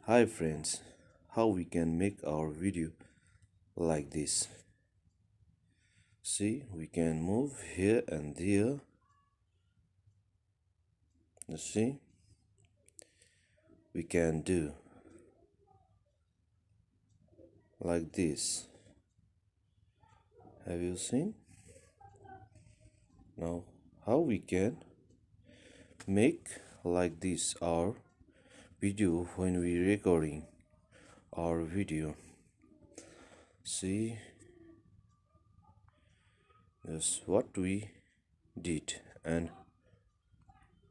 Hi friends, how we can make our video like this. See, we can move here and there. You see, we can do like this. Have you seen? Now, how we can make like this our video when we recording our video. See, that's what we did, and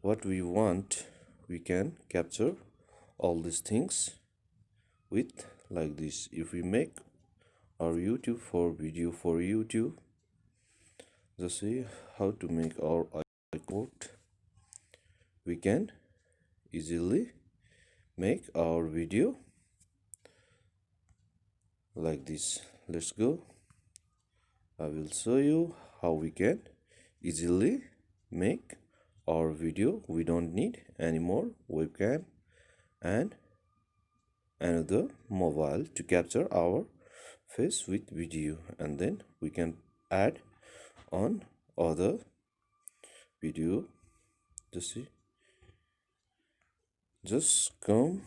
what we want, we can capture all these things with like this. If we make our YouTube for video for YouTube, just see how to make our icon. We can easily make our video like this. Let's go. I will show you how we can easily make our video. We don't need any more webcam and another mobile to capture our face with video, and then we can add on other video. Just see, just come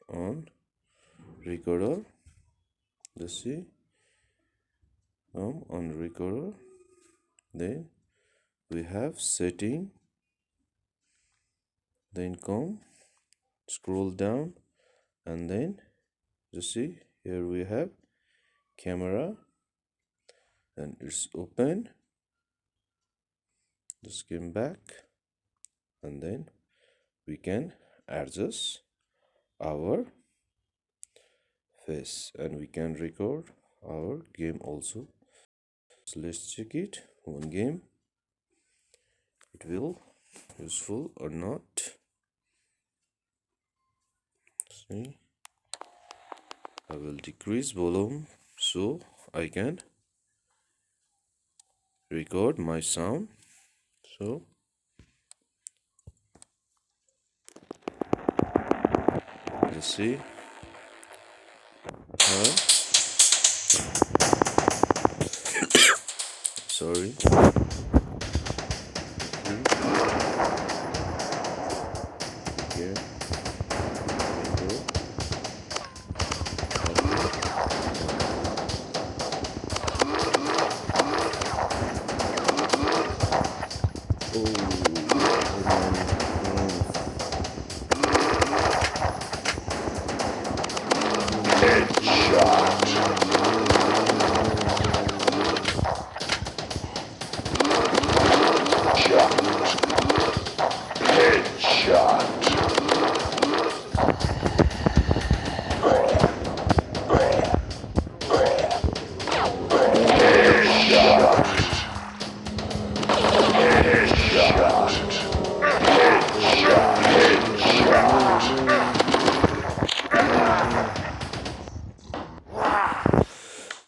on recorder. Just see, come on recorder, then we have setting, then come scroll down, and then just see, here we have camera and it's open. Just came back, and then we can adjust our face and we can record our game also. So let's check it. One game, it will useful or not. See, I will decrease volume so I can record my sound. So let's see. Sorry. Here.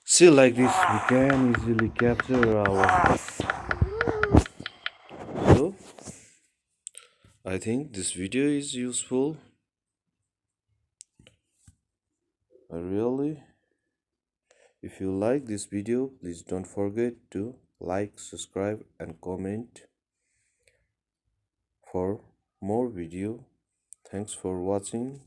See, like this we can easily capture our. So I think this video is useful. Really, if you like this video, please don't forget to like, subscribe and comment for more video. Thanks for watching.